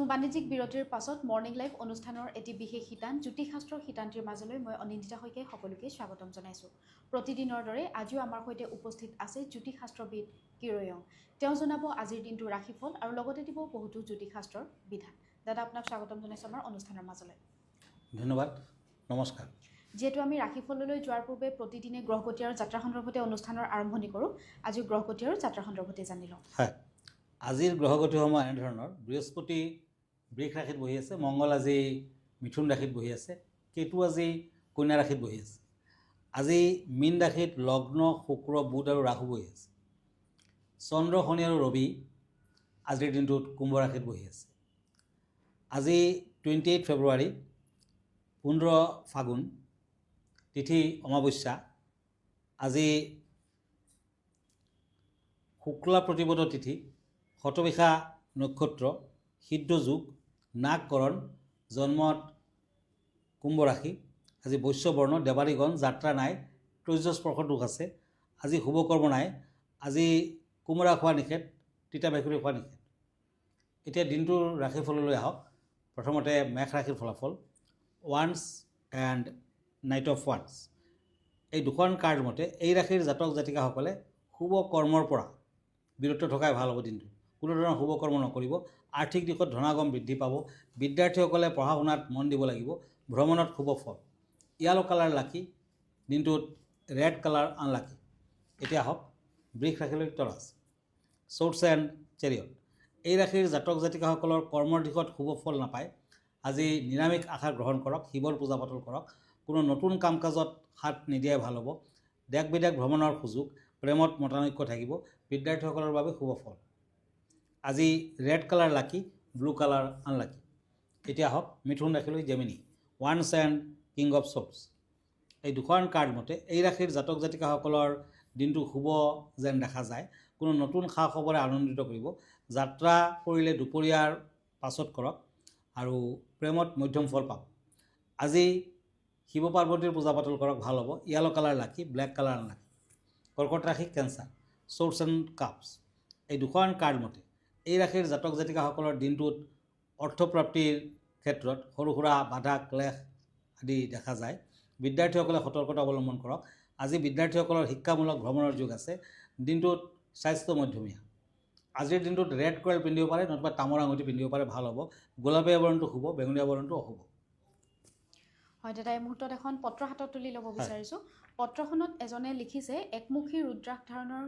বাণিজ্যিক বিৰতিৰ পাছত মৰ্নিং লাইভ অনুষ্ঠানৰ এটি বিশেষ শিতান জ্যোতিষশাস্ত্ৰৰ শিতানটিৰ মাজলৈ মই অনিন্দিতা শইকীয়াই সকলোকে স্বাগতম জনাইছোঁ। প্ৰতিদিনৰ দৰে আজিও আমাৰ সৈতে উপস্থিত আছে জ্যোতিষশাস্ত্ৰবিদ কিৰয়ং। তেওঁ জনাব আজিৰ দিনটোৰ ৰাশিফল আৰু লগতে দিব বহুতো জ্যোতিষশাস্ত্ৰৰ বিধান। দাদা, আপোনাক স্বাগতম জনাইছোঁ আমাৰ অনুষ্ঠানৰ মাজলৈ। ধন্যবাদ, নমস্কাৰ। যিহেতু আমি ৰাশিফললৈ যোৱাৰ পূৰ্বে প্ৰতিদিনে গ্ৰহগতি আৰু যাত্ৰা সন্দৰ্ভতে অনুষ্ঠানৰ আৰম্ভণি কৰোঁ, আজিও গ্ৰহগতি আৰু যাত্ৰা সন্দৰ্ভতে জানি লওঁ। হয়, আজিৰ গ্ৰহগতিসমূহ এনেধৰণৰ: বৃহস্পতি বৃষ ৰাশিত বহি আছে, মংগল আজি মিথুন ৰাশিত বহি আছে, কেতু আজি কন্যা ৰাশিত বহি আছে। আজি মীন ৰাশিত লগ্ন, শুক্ৰ, বুধ আৰু ৰাহু বহি আছে। চন্দ্ৰ, শনি আৰু ৰবি আজিৰ দিনটোত কুম্ভ ৰাশিত বহি আছে। আজি 28 ফেব্ৰুৱাৰী, 15 ফাগুন, তিথি অমাৱস্যা। আজি শুক্লা প্ৰতিপদ তিথি, শতবিশা নক্ষত্ৰ, সিদ্ধ যোগ, নাগকৰণ, জন্মত কুম্ভ ৰাশি। আজি বৈশ্যবৰ্ণ, দেৱাৰীগণ, যাত্ৰা নাই, ত্ৰৈজ স্পৰ্শ দোষ আছে। আজি শুভকৰ্ম নাই। আজি কোমোৰা খোৱা নিষেধ, তিতা ভেকুৰী খোৱা নিষেধ। এতিয়া দিনটোৰ ৰাশিফললৈ আহক। প্ৰথমতে মেষ ৰাশিৰ ফলাফল। Once and night of once, এই দুখন কাৰ্ড মতে এই ৰাশিৰ জাতক জাতিকাসকলে শুভ কৰ্মৰ পৰা বিৰত থকাই ভাল হ'ব। দিনটো কোনো ধৰণৰ শুভ কৰ্ম নকৰিব। আৰ্থিক দিশত ধনাগম বৃদ্ধি পাব। বিদ্যাৰ্থীসকলে পঢ়া শুনাত মন দিব লাগিব। ভ্ৰমণত শুভ ফল। য়েলো কালাৰ লাকি, দিনটোত ৰেড কালাৰ আনলাকি। এতিয়া হওক বৃষ ৰাশিলৈ তৰাছ। চৰ্টছ এণ্ড চেৰিয়ট, এই ৰাশিৰ জাতক জাতিকাসকলৰ কৰ্মৰ দিশত শুভ ফল নাপায়। আজি নিৰামিষ আহাৰ গ্ৰহণ কৰক, শিৱৰ পূজা পাতল কৰক। কোনো নতুন কাম কাজত হাত নিদিয়াই ভাল হ'ব। দেশ বিদেশ ভ্ৰমণৰ সুযোগ, প্ৰেমত মতানৈক্য থাকিব। বিদ্যাৰ্থীসকলৰ বাবে শুভ ফল। আজি red colour lucky, blue colour unlucky. এতিয়া হওক মিথুন ৰাশিলৈ জেমিনি। ওৱান্স এণ্ড কিং অফ শ্বৰ্টছ, এই দুখন কাৰ্ড মতে এই ৰাশিৰ জাতক জাতিকাসকলৰ দিনটো শুভ যেন দেখা যায়। কোনো নতুন খা খবৰে আনন্দিত কৰিব। যাত্ৰা কৰিলে দুপৰীয়াৰ পাছত কৰক আৰু প্ৰেমত মধ্যম ফল পাব। আজি শিৱ পাৰ্বতীৰ পূজা পাতল কৰক, ভাল হ'ব। য়েলো কালাৰ লাকি, ব্লেক কালাৰ আনলাকি। কৰ্কট ৰাশি কেঞ্চাৰ, চৰ্টছ এণ্ড কাপছ, এই দুখন কাৰ্ড মতে এই ৰাশিৰ জাতক জাতিকাসকলৰ দিনটোত অৰ্থপ্ৰাপ্তিৰ ক্ষেত্ৰত সৰু সুৰা বাধা ক্লেশ আদি দেখা যায়। বিদ্যাৰ্থীসকলে সতৰ্কতা অৱলম্বন কৰক। আজি বিদ্যাৰ্থীসকলৰ শিক্ষামূলক ভ্ৰমণৰ যোগ আছে। দিনটোত স্বাস্থ্য মধ্যমীয়া। আজিৰ দিনটোত ৰেড কয়েল পিন্ধিব পাৰে, নতুবা তামৰ আঙুঠি পিন্ধিব পাৰে, ভাল হ'ব। গোলাপীয়া বৰণটো শুভ, বেঙুনীয়া বৰণটো অশুভ। হয় দাদা, এই মুহূৰ্তত এখন পত্ৰ হাতত তুলি ল'ব বিচাৰিছোঁ। পত্ৰখনত এজনে লিখিছে একমুখী ৰুদ্ৰাক্ষ ধাৰণৰ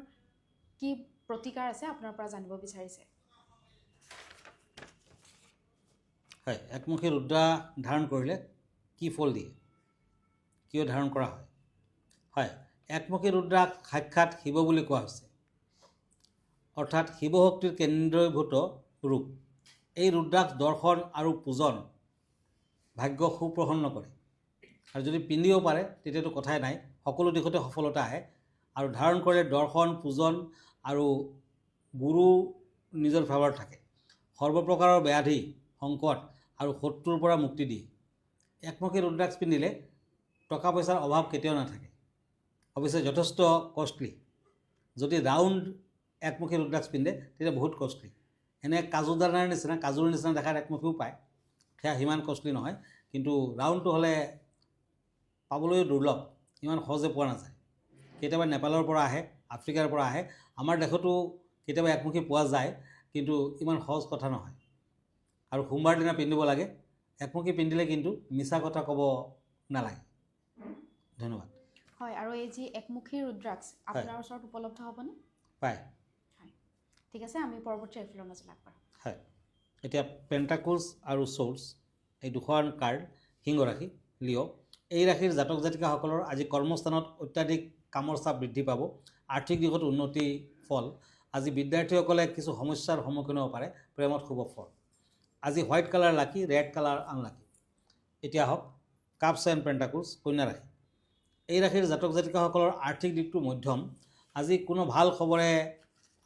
কি প্ৰতিকাৰ আছে আপোনাৰ পৰা জানিব বিচাৰিছে। হয়, একমুখী ৰুদ্ৰা ধাৰণ কৰিলে কি ফল দিয়ে, কিয় ধাৰণ কৰা হয়? হয়, একমুখী ৰুদ্ৰাক সাক্ষাৎ শিৱ বুলি কোৱা হৈছে, অৰ্থাৎ শিৱশক্তিৰ কেন্দ্ৰীভূত ৰূপ। এই ৰুদ্ৰাক্ষ দৰ্শন আৰু পূজন ভাগ্য সুপ্ৰসন্ন কৰে। আৰু যদি পিন্ধিব পাৰে তেতিয়াতো কথাই নাই, সকলো দিশতে সফলতা আহে। আৰু ধাৰণ কৰিলে দৰ্শন, পূজন আৰু গুৰু নিজৰ ফেভাৰত থাকে। সৰ্বপ্ৰকাৰৰ ব্যাধি, সংকট আৰু শত্ৰুৰ পৰা মুক্তি দিয়ে। একমুখী ৰুদ্ৰাক্ষ পিন্ধিলে টকা পইচাৰ অভাৱ কেতিয়াও নাথাকে। অৱশ্যে যথেষ্ট কষ্টলি। যদি ৰাউণ্ড একমুখী ৰুদ্ৰাক্ষ পিন্ধে তেতিয়া বহুত কষ্টলি। এনে কাজুদানাৰ নিচিনা, কাজুৰ নিচিনা দেখাৰ একমুখীও পায়, সেয়া সিমান কষ্টলি নহয়। কিন্তু ৰাউণ্ডটো হ'লে পাবলৈও দুৰ্লভ, ইমান সহজে পোৱা নাযায়। কেতিয়াবা নেপালৰ পৰা আহে, আফ্ৰিকাৰ পৰা আহে। আমাৰ দেশতো কেতিয়াবা একমুখী পোৱা যায়, কিন্তু ইমান সহজ কথা নহয়। আৰু সোমবাৰ দিনা পিন্ধিব লাগে। একমুখী পিন্ধিলে কিন্তু মিছা কথা ক'ব নালাগে। ধন্যবাদ। হয়, আৰু এই যি একমুখী ৰুদ্ৰাক্ষ আপোনাৰ ওচৰত উপলব্ধ হ'বনে? পায়। হয়, ঠিক আছে, আমি পৰৱৰ্তী ৰাশিফলৰ মাজলৈ আগবাঢ়ো। হয়, এতিয়া পেণ্টাকলছ আৰু শ্বৰ্টছ, এই দুখন কাৰ্ড সিংহ ৰাশি, লিঅ'। এই ৰাশিৰ জাতক জাতিকাসকলৰ আজি কৰ্মস্থানত অত্যাধিক কামৰ চাপ বৃদ্ধি পাব। আৰ্থিক দিশত উন্নতি ফল। আজি বিদ্যাৰ্থীসকলে কিছু সমস্যাৰ সন্মুখীন হ'ব পাৰে। প্ৰেমত শুভ ফল। আজি হোৱাইট কালাৰ লাকি, ৰেড কালাৰ আনলাকি। এতিয়া হওক কাপছ এণ্ড পেণ্টাকলছ, কন্যা ৰাশি। এই ৰাশিৰ জাতক জাতিকাসকলৰ আৰ্থিক দিশটো মধ্যম। আজি কোনো ভাল খবৰে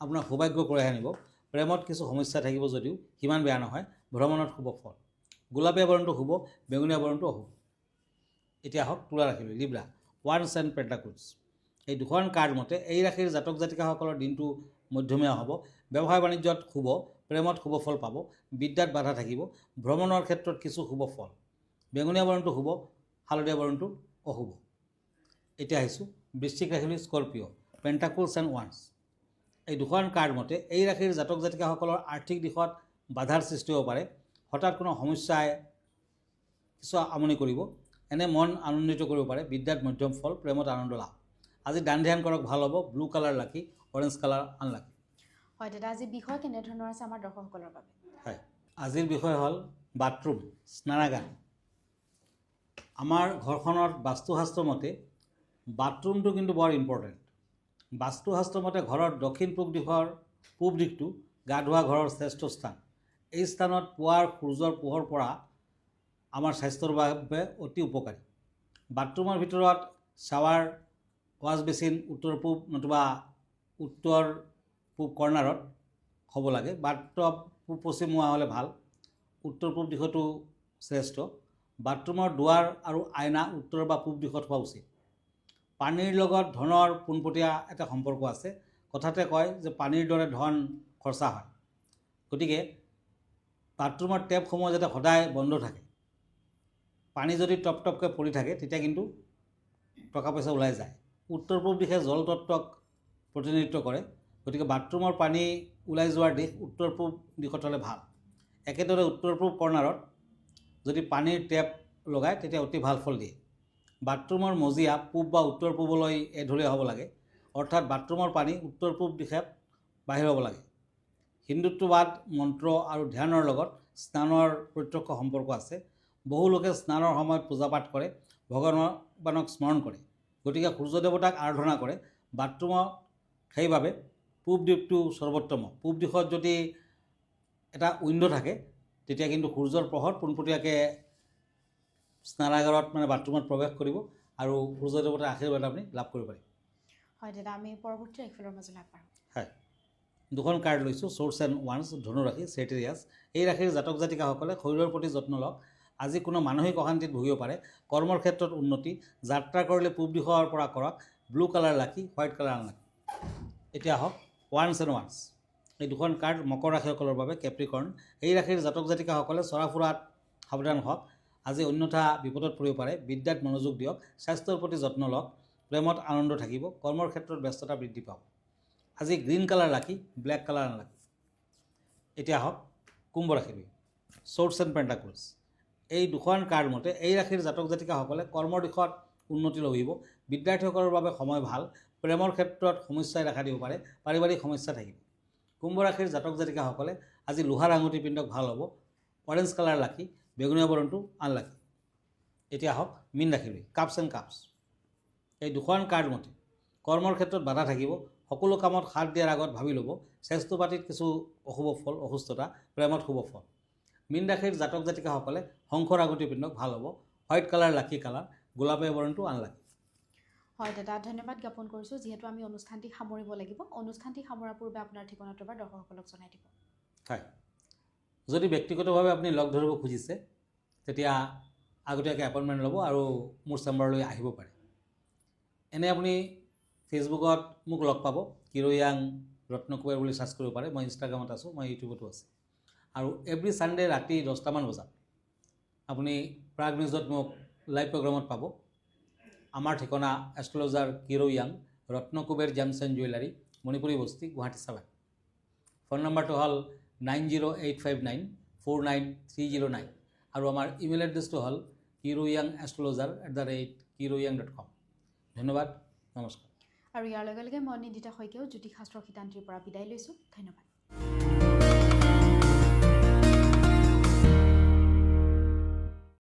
আপোনাৰ সৌভাগ্য কঢ়িয়াই আনিব। প্ৰেমত কিছু সমস্যা থাকিব যদিও সিমান বেয়া নহয়। ভ্ৰমণত শুভ ফল। গোলাপীয়া বৰণটো শুভ, বেঙুনীয়া বৰণটো অশুভ। এতিয়া হওক তুলা ৰাশিলৈ, লিব্ৰা। ওৱান্স এণ্ড পেণ্টাকলছ, এই দুখন কাৰ্ড মতে এই ৰাশিৰ জাতক জাতিকাসকলৰ দিনটো মধ্যমীয়া হ'ব, ব্যৱসায় বাণিজ্যত শুভ, প্ৰেমত শুভ ফল পাব, বিদ্যাত বাধা থাকিব, ভ্ৰমণৰ ক্ষেত্ৰত কিছু শুভ ফল। বেঙুনীয়া বৰণটো শুভ, হালধীয়া বৰণটো অশুভ। এতিয়া আহিছোঁ বৃশ্চিক ৰাশিলৈ স্কৰপিঅ' পেণ্টাকলছ এণ্ড ওৱান্স। এই দুখন কাৰ্ড মতে এই ৰাশিৰ জাতক জাতিকাসকলৰ আৰ্থিক দিশত বাধাৰ সৃষ্টি হ'ব পাৰে। হঠাৎ কোনো সমস্যাই কিছু আমনি কৰিব, এনে মন আনন্দিত কৰিব পাৰে। বিদ্যাত মধ্যম ফল, প্ৰেমত আনন্দ লাভ। আজি দান ধ্যান কৰক, ভাল হ'ব। ব্লু কালাৰ লাকি, অৰেঞ্জ কালাৰ আনলাকি। হয় দাদা, আজি বিষয় কেনেধৰণৰ আছে আমাৰ দৰ্শকসকলৰ বাবে? হয়, আজিৰ বিষয় হ'ল বাথৰুম, স্নানাগাৰ। আমাৰ ঘৰখনত বাস্তুশাস্ত্ৰ মতে বাথৰুমটো কিন্তু বৰ ইম্পৰ্টেণ্ট। বাস্তুশাস্ত্ৰ মতে ঘৰৰ দক্ষিণ পূব দিশটো গা ধোৱা ঘৰৰ শ্ৰেষ্ঠ স্থান। এই স্থানত পুৱাৰ সূৰ্যৰ পোহৰ পৰা আমাৰ স্বাস্থ্যৰ বাবে অতি উপকাৰী। বাথৰুমৰ ভিতৰত শ্বাৱাৰ, ৱাছ বেচিন উত্তৰ পূব নতুবা উত্তৰ পূব কৰ্ণাৰত হ'ব লাগে। বাথটব পূব পশ্চিম মুৱা হ'লে ভাল। উত্তৰ পূব দিশতো শ্ৰেষ্ঠ। বাথৰুমৰ দুৱাৰ আৰু আইনা উত্তৰ বা পূব দিশত হোৱা উচিত। পানীৰ লগত ধনৰ পোনপটীয়া এটা সম্পৰ্ক আছে। কথাতে কয় যে পানীৰ দৰে ধন খৰচা হয়। গতিকে বাথৰুমৰ টেপসমূহ যাতে সদায় বন্ধ থাকে। পানী যদি টপকৈ পৰি থাকে তেতিয়া কিন্তু টকা পইচা ওলাই যায়। উত্তৰ পূব দিশে জল তত্ত্বক প্ৰতিনিধিত্ব কৰে। গতিকে বাথৰুমৰ পানী ওলাই যোৱাৰ দিশ উত্তৰ পূব দিশত হ'লে ভাল। একেদৰে উত্তৰ পূব কৰ্ণাৰত যদি পানীৰ টেপ লগায় তেতিয়া অতি ভাল ফল দিয়ে। বাথৰুমৰ মজিয়া পূব বা উত্তৰ পূবলৈ এঢলীয়া হ'ব লাগে, অৰ্থাৎ বাথৰুমৰ পানী উত্তৰ পূব দিশত বাহিৰ হ'ব লাগে। হিন্দুত্ববাদ মন্ত্ৰ আৰু ধ্যানৰ লগত স্নানৰ প্ৰত্যক্ষ সম্পৰ্ক আছে। বহু লোকে স্নানৰ সময়ত পূজা পাঠ কৰে, ভগৱানক স্মৰণ কৰে। গতিকে সূৰ্য দেৱতাক আৰাধনা কৰে। বাথৰুমত সেইবাবে পূব দিশটো সৰ্বোত্তম। পূব দিশত যদি এটা উইণ্ড' থাকে তেতিয়া কিন্তু সূৰ্যৰ পোহৰ পোনপটীয়াকৈ স্নানাগাৰত বাথৰুমত প্ৰৱেশ কৰিব আৰু সূৰ্য দেৱতাৰ আশীৰ্বাদ আপুনি লাভ কৰিব পাৰিব। হয় দাদা, আমি পৰৱৰ্তী ৰাশিফলৰ মাজলৈ আগবাঢ়ো। হয়, দুখন কাৰ্ড লৈছোঁ, ছৰ্ডছ এণ্ড ওৱান্স, ধনু ৰাশি, চেটেৰিয়াছ। এই ৰাশিৰ জাতক জাতিকাসকলে শৰীৰৰ প্ৰতি যত্ন লওক। আজি কোনো মানসিক অশান্তিত ভুগিব পাৰে। কৰ্মৰ ক্ষেত্ৰত উন্নতি। যাত্ৰা কৰিলে পূব দিশৰ পৰা কৰক। ব্লু কালাৰ লাকি, হোৱাইট কালাৰ আনলাকি। এতিয়া আহক ওৱান্স এণ্ড ওৱান্স। এই দুখন কাৰ্ড মকৰ ৰাশিসকলৰ বাবে, কেপ্ৰিকৰ্ণ। এই ৰাশিৰ জাতক জাতিকাসকলে চৰা ফুৰাত সাৱধান হওক। আজি অন্যথা বিপদত পৰিব পাৰে। বিদ্যাত মনোযোগ দিয়ক। স্বাস্থ্যৰ প্ৰতি যত্ন লওক। প্ৰেমত আনন্দ থাকিব। কৰ্মৰ ক্ষেত্ৰত ব্যস্ততা বৃদ্ধি পাব। আজি গ্ৰীণ কালাৰ লাকি, ব্লেক কালাৰ আনলাকি। এতিয়া আহক কুম্ভ ৰাশিলৈ, ছৰ্ডছ এণ্ড পেণ্টাকলছ। এই দুখন কাৰ্ড মতে এই ৰাশিৰ জাতক জাতিকাসকলে কৰ্মৰ দিশত উন্নতি লভিব। বিদ্যাৰ্থীসকলৰ বাবে সময় ভাল। প্ৰেমৰ ক্ষেত্ৰত সমস্যাই দেখা দিব পাৰে। পাৰিবাৰিক সমস্যা থাকিব। কুম্ভ ৰাশিৰ জাতক জাতিকাসকলে আজি লোহাৰ আঙুঠি পিন্ধক, ভাল হ'ব। অৰেঞ্জ কালাৰ লাকি, বেঙুনীয়া বৰণটো আনলাকি। এতিয়া আহক মীন ৰাশিলৈ, কাপছ এণ্ড কাপছ। এই দুখন কাৰ্ড মতে কৰ্মৰ ক্ষেত্ৰত বাধা থাকিব। সকলো কামত হাত দিয়াৰ আগত ভাবি ল'ব। স্বাস্থ্য পাতিত কিছু অশুভ ফল, অসুস্থতা। প্ৰেমত শুভ ফল। মীন ৰাশিৰ জাতক জাতিকাসকলে শংখৰ আঙুঠি পিন্ধক, ভাল হ'ব। হোৱাইট কালাৰ লাকি কালাৰ, গোলাপীয়া বৰণটো আনলাকি। হয় দাদা, ধন্যবাদ জ্ঞাপন কৰিছোঁ। যিহেতু আমি অনুষ্ঠানটি সামৰিব লাগিব, অনুষ্ঠানটি সামৰাৰ পূৰ্বে আপোনাৰ ঠিকনাটো এবাৰ দৰ্শকসকলক জনাই দিব। হয়, যদি ব্যক্তিগতভাৱে আপুনি লগ ধৰিব খুজিছে তেতিয়া আগতীয়াকৈ এপইণ্টমেণ্ট ল'ব আৰু মোৰ চেম্বাৰলৈ আহিব পাৰে। এনে আপুনি ফেচবুকত মোক লগ পাব, কিৰয়াং ৰত্নকুবেৰ বুলি চাৰ্চ কৰিব পাৰে। মই ইনষ্টাগ্ৰামত আছোঁ, মই ইউটিউবতো আছে। আৰু এভৰি ছানডে ৰাতি 10টামান বজাত আপুনি প্ৰাগ নিউজত মোক লাইভ প্ৰগ্ৰামত পাব। আমাৰ ঠিকনা এষ্ট্ৰলজাৰ কিৰয়াং, Ratnakuber gems and jewellery, Manipuri Basti, Guwahati 7। Phone নম্বৰটো হ'ল 9085949309 আৰু আমাৰ ইমেইল এড্ৰেছটো হ'ল kiroyangastrologer@kiroyang.com। ধন্যবাদ, নমস্কাৰ। আৰু ইয়াৰ লগে লগে মই নিন্দিতা শইকীয়াও জ্যোতিষশাস্ত্ৰ শিতান্তিৰ পৰা বিদায় লৈছোঁ। ধন্যবাদ।